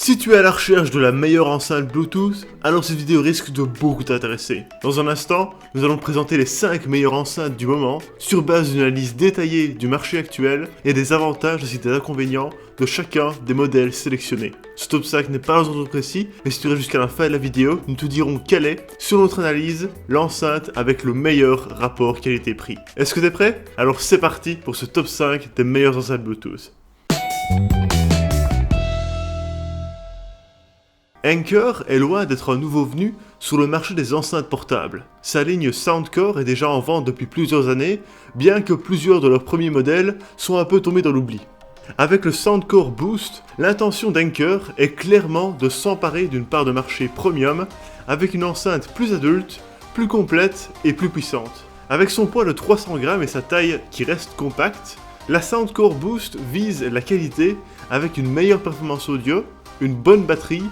Si tu es à la recherche de la meilleure enceinte Bluetooth, alors cette vidéo risque de beaucoup t'intéresser. Dans un instant, nous allons te présenter les 5 meilleures enceintes du moment, sur base d'une analyse détaillée du marché actuel et des avantages ainsi que des inconvénients de chacun des modèles sélectionnés. Ce top 5 n'est pas un ordre précis, mais si tu restes jusqu'à la fin de la vidéo, nous te dirons quelle est, sur notre analyse, l'enceinte avec le meilleur rapport qualité-prix. Est-ce que t'es prêt? Alors c'est parti pour ce top 5 des meilleures enceintes Bluetooth. Anker est loin d'être un nouveau venu sur le marché des enceintes portables. Sa ligne Soundcore est déjà en vente depuis plusieurs années, bien que plusieurs de leurs premiers modèles soient un peu tombés dans l'oubli. Avec le Soundcore Boost, l'intention d'Anker est clairement de s'emparer d'une part de marché premium avec une enceinte plus adulte, plus complète et plus puissante. Avec son poids de 300 grammes et sa taille qui reste compacte, la Soundcore Boost vise la qualité avec une meilleure performance audio, une bonne batterie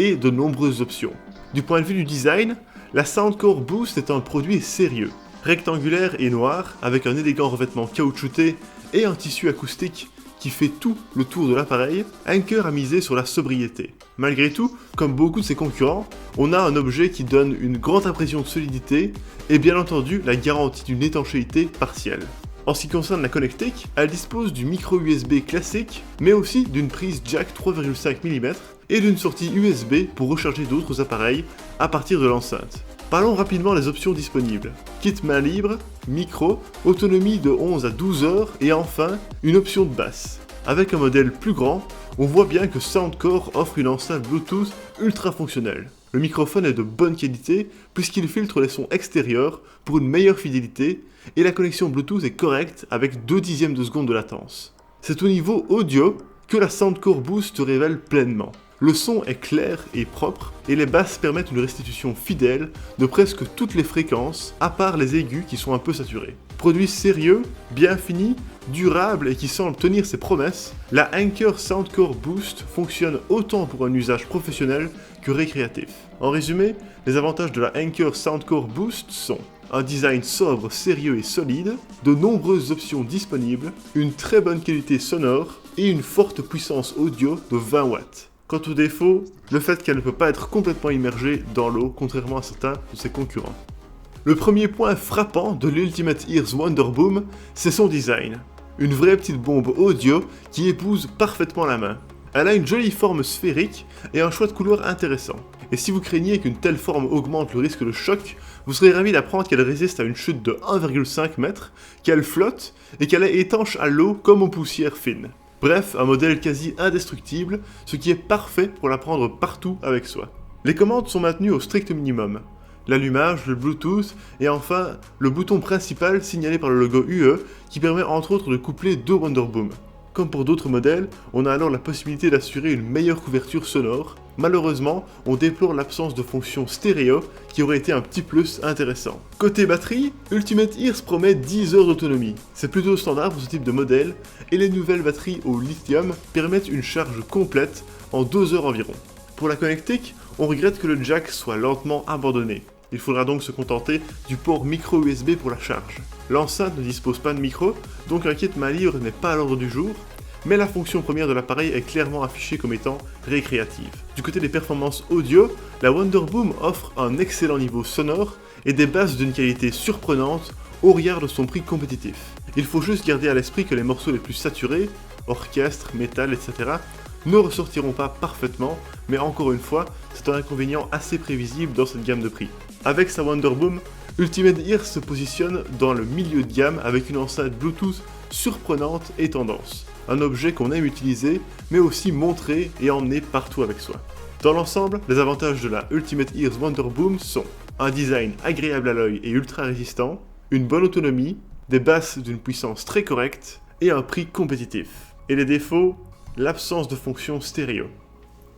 et de nombreuses options. Du point de vue du design, la Soundcore Boost est un produit sérieux. Rectangulaire et noir, avec un élégant revêtement caoutchouté et un tissu acoustique qui fait tout le tour de l'appareil, Anker a misé sur la sobriété. Malgré tout, comme beaucoup de ses concurrents, on a un objet qui donne une grande impression de solidité et bien entendu la garantie d'une étanchéité partielle. En ce qui concerne la connectique, elle dispose du micro USB classique, mais aussi d'une prise jack 3,5 mm et d'une sortie USB pour recharger d'autres appareils à partir de l'enceinte. Parlons rapidement des options disponibles. Kit main libre, micro, autonomie de 11 à 12 heures et enfin une option de basse. Avec un modèle plus grand, on voit bien que Soundcore offre une enceinte Bluetooth ultra fonctionnelle. Le microphone est de bonne qualité puisqu'il filtre les sons extérieurs pour une meilleure fidélité et la connexion Bluetooth est correcte avec 0,2 de seconde de latence. C'est au niveau audio que la Soundcore Boost se révèle pleinement. Le son est clair et propre et les basses permettent une restitution fidèle de presque toutes les fréquences à part les aigus qui sont un peu saturés. Produit sérieux, bien fini, durable et qui semble tenir ses promesses, la Anker Soundcore Boost fonctionne autant pour un usage professionnel que récréatif. En résumé, les avantages de la Anker Soundcore Boost sont un design sobre, sérieux et solide, de nombreuses options disponibles, une très bonne qualité sonore et une forte puissance audio de 20 watts. Quant au défaut, le fait qu'elle ne peut pas être complètement immergée dans l'eau, contrairement à certains de ses concurrents. Le premier point frappant de l'Ultimate Ears Wonderboom, c'est son design. Une vraie petite bombe audio qui épouse parfaitement la main. Elle a une jolie forme sphérique et un choix de couleurs intéressant. Et si vous craignez qu'une telle forme augmente le risque de choc, vous serez ravi d'apprendre qu'elle résiste à une chute de 1,5 m, qu'elle flotte et qu'elle est étanche à l'eau comme aux poussières fines. Bref, un modèle quasi indestructible, ce qui est parfait pour la prendre partout avec soi. Les commandes sont maintenues au strict minimum. L'allumage, le Bluetooth et enfin le bouton principal signalé par le logo UE qui permet entre autres de coupler 2 Wonderboom. Comme pour d'autres modèles, on a alors la possibilité d'assurer une meilleure couverture sonore. Malheureusement, on déplore l'absence de fonction stéréo qui aurait été un petit plus intéressant. Côté batterie, Ultimate Ears promet 10 heures d'autonomie. C'est plutôt standard pour ce type de modèle et les nouvelles batteries au lithium permettent une charge complète en 2 heures environ. Pour la connectique, on regrette que le jack soit lentement abandonné. Il faudra donc se contenter du port micro USB pour la charge. L'enceinte ne dispose pas de micro, donc un kit main libre n'est pas à l'ordre du jour, mais la fonction première de l'appareil est clairement affichée comme étant récréative. Du côté des performances audio, la Wonderboom offre un excellent niveau sonore et des basses d'une qualité surprenante au regard de son prix compétitif. Il faut juste garder à l'esprit que les morceaux les plus saturés, orchestre, métal, etc., ne ressortiront pas parfaitement, mais encore une fois, c'est un inconvénient assez prévisible dans cette gamme de prix. Avec sa Wonderboom, Ultimate Ears se positionne dans le milieu de gamme avec une enceinte Bluetooth surprenante et tendance. Un objet qu'on aime utiliser, mais aussi montrer et emmener partout avec soi. Dans l'ensemble, les avantages de la Ultimate Ears Wonderboom sont un design agréable à l'œil et ultra résistant, une bonne autonomie, des basses d'une puissance très correcte et un prix compétitif. Et les défauts, l'absence de fonction stéréo.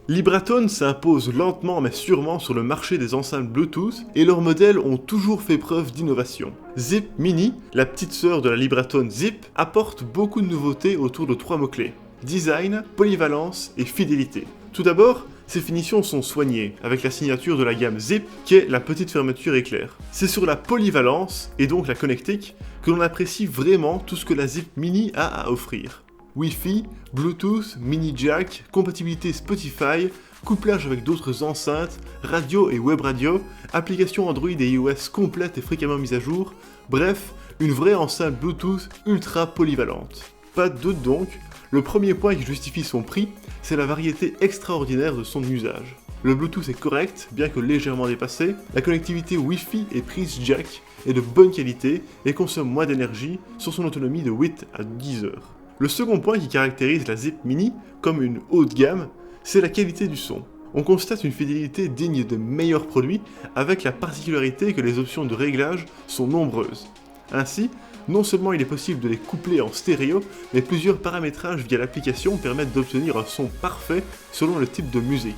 Libratone s'impose lentement mais sûrement sur le marché des enceintes Bluetooth et leurs modèles ont toujours fait preuve d'innovation. Zip Mini, la petite sœur de la Libratone Zip, apporte beaucoup de nouveautés autour de 3 mots-clés: design, polyvalence et fidélité. Tout d'abord, ces finitions sont soignées, avec la signature de la gamme Zip, qui est la petite fermeture éclair. C'est sur la polyvalence, et donc la connectique, que l'on apprécie vraiment tout ce que la Zip Mini a à offrir. Wi-Fi, Bluetooth, mini jack, compatibilité Spotify, couplage avec d'autres enceintes, radio et web radio, applications Android et iOS complètes et fréquemment mises à jour, bref, une vraie enceinte Bluetooth ultra polyvalente. Pas de doute donc, le premier point qui justifie son prix, c'est la variété extraordinaire de son usage. Le Bluetooth est correct, bien que légèrement dépassé, la connectivité Wi-Fi et prise jack est de bonne qualité et consomme moins d'énergie sur son autonomie de 8 à 10 heures. Le second point qui caractérise la Zip Mini comme une haut de gamme, c'est la qualité du son. On constate une fidélité digne des meilleurs produits avec la particularité que les options de réglage sont nombreuses. Ainsi, non seulement il est possible de les coupler en stéréo, mais plusieurs paramétrages via l'application permettent d'obtenir un son parfait selon le type de musique.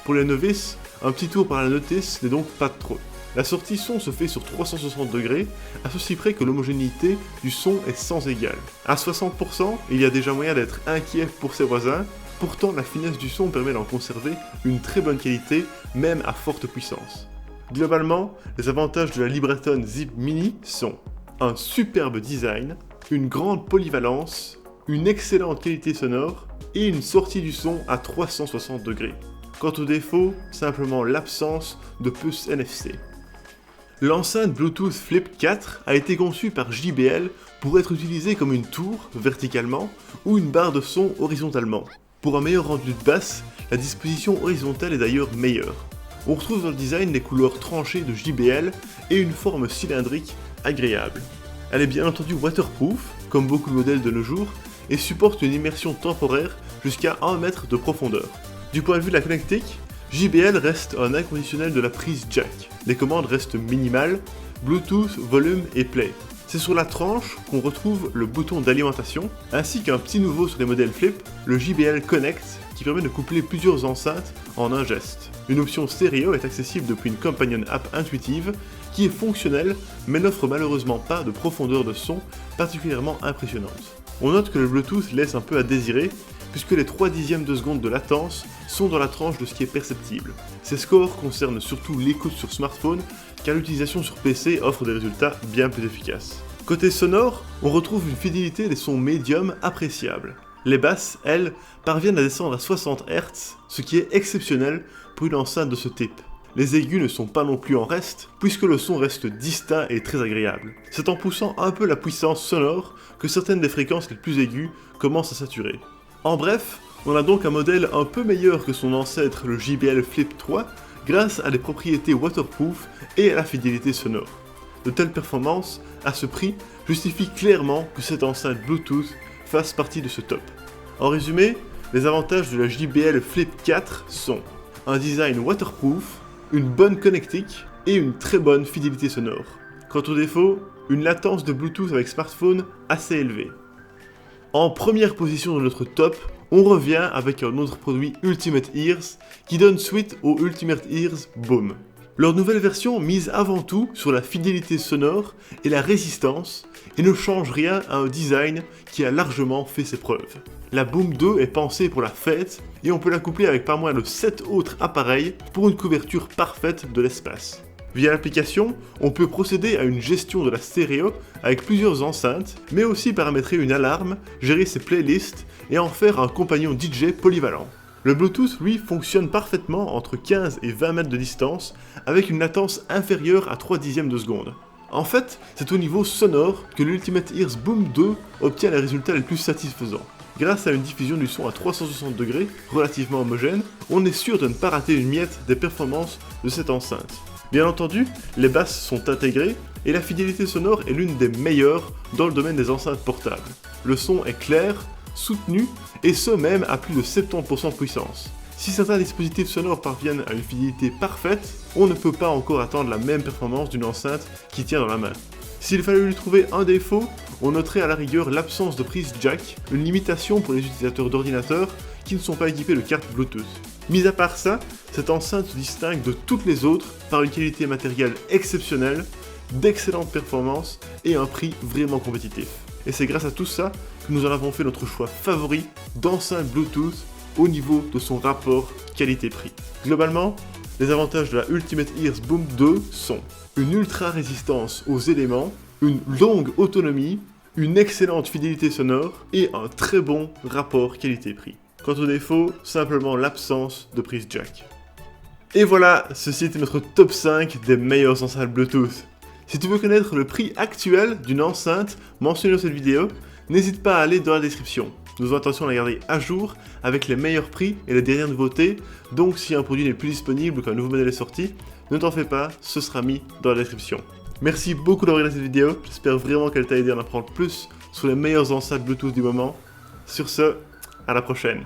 Pour les novices, un petit tour par la notice n'est donc pas de trop. La sortie son se fait sur 360 degrés, à ceci près que l'homogénéité du son est sans égale. À 60%, il y a déjà moyen d'être inquiet pour ses voisins, pourtant la finesse du son permet d'en conserver une très bonne qualité, même à forte puissance. Globalement, les avantages de la Liberaton Zip Mini sont un superbe design, une grande polyvalence, une excellente qualité sonore et une sortie du son à 360 degrés. Quant aux défauts, simplement l'absence de puce NFC. L'enceinte Bluetooth Flip 4 a été conçue par JBL pour être utilisée comme une tour, verticalement, ou une barre de son horizontalement. Pour un meilleur rendu de basse, la disposition horizontale est d'ailleurs meilleure. On retrouve dans le design les couleurs tranchées de JBL et une forme cylindrique agréable. Elle est bien entendu waterproof, comme beaucoup de modèles de nos jours, et supporte une immersion temporaire jusqu'à 1 mètre de profondeur. Du point de vue de la connectique, JBL reste un inconditionnel de la prise jack. Les commandes restent minimales, Bluetooth, volume et play. C'est sur la tranche qu'on retrouve le bouton d'alimentation, ainsi qu'un petit nouveau sur les modèles Flip, le JBL Connect, qui permet de coupler plusieurs enceintes en un geste. Une option stéréo est accessible depuis une companion app intuitive, qui est fonctionnelle, mais n'offre malheureusement pas de profondeur de son particulièrement impressionnante. On note que le Bluetooth laisse un peu à désirer, puisque les 0,3 de seconde de latence sont dans la tranche de ce qui est perceptible. Ces scores concernent surtout l'écoute sur smartphone, car l'utilisation sur PC offre des résultats bien plus efficaces. Côté sonore, on retrouve une fidélité des sons médiums appréciables. Les basses, elles, parviennent à descendre à 60 Hz, ce qui est exceptionnel pour une enceinte de ce type. Les aigus ne sont pas non plus en reste, puisque le son reste distinct et très agréable. C'est en poussant un peu la puissance sonore que certaines des fréquences les plus aiguës commencent à saturer. En bref, on a donc un modèle un peu meilleur que son ancêtre le JBL Flip 3, grâce à des propriétés waterproof et à la fidélité sonore. De telles performances, à ce prix, justifient clairement que cette enceinte Bluetooth fasse partie de ce top. En résumé, les avantages de la JBL Flip 4 sont un design waterproof, une bonne connectique et une très bonne fidélité sonore. Quant aux défauts, une latence de Bluetooth avec smartphone assez élevée. En première position de notre top, on revient avec un autre produit Ultimate Ears qui donne suite au Ultimate Ears Boom. Leur nouvelle version mise avant tout sur la fidélité sonore et la résistance et ne change rien à un design qui a largement fait ses preuves. La Boom 2 est pensée pour la fête et on peut la coupler avec pas moins de 7 autres appareils pour une couverture parfaite de l'espace. Via l'application, on peut procéder à une gestion de la stéréo avec plusieurs enceintes, mais aussi paramétrer une alarme, gérer ses playlists et en faire un compagnon DJ polyvalent. Le Bluetooth, lui, fonctionne parfaitement entre 15 et 20 mètres de distance avec une latence inférieure à 0,3 de seconde. En fait, c'est au niveau sonore que l'Ultimate Ears Boom 2 obtient les résultats les plus satisfaisants. Grâce à une diffusion du son à 360 degrés, relativement homogène, on est sûr de ne pas rater une miette des performances de cette enceinte. Bien entendu, les basses sont intégrées et la fidélité sonore est l'une des meilleures dans le domaine des enceintes portables. Le son est clair, soutenu et ce même à plus de 70% de puissance. Si certains dispositifs sonores parviennent à une fidélité parfaite, on ne peut pas encore attendre la même performance d'une enceinte qui tient dans la main. S'il fallait lui trouver un défaut, on noterait à la rigueur l'absence de prise jack, une limitation pour les utilisateurs d'ordinateurs qui ne sont pas équipés de carte Bluetooth. Mis à part ça, cette enceinte se distingue de toutes les autres par une qualité matérielle exceptionnelle, d'excellentes performances et un prix vraiment compétitif. Et c'est grâce à tout ça que nous en avons fait notre choix favori d'enceinte Bluetooth au niveau de son rapport qualité-prix. Globalement, les avantages de la Ultimate Ears Boom 2 sont une ultra résistance aux éléments, une longue autonomie, une excellente fidélité sonore et un très bon rapport qualité-prix. Quant aux défauts, simplement l'absence de prise jack. Et voilà, ceci était notre top 5 des meilleures enceintes Bluetooth. Si tu veux connaître le prix actuel d'une enceinte mentionnée dans cette vidéo, n'hésite pas à aller dans la description. Nous avons intention de la garder à jour avec les meilleurs prix et les dernières nouveautés, donc si un produit n'est plus disponible ou qu'un nouveau modèle est sorti, ne t'en fais pas, ce sera mis dans la description. Merci beaucoup d'avoir regardé cette vidéo, j'espère vraiment qu'elle t'a aidé à en apprendre plus sur les meilleures enceintes Bluetooth du moment. Sur ce, à la prochaine.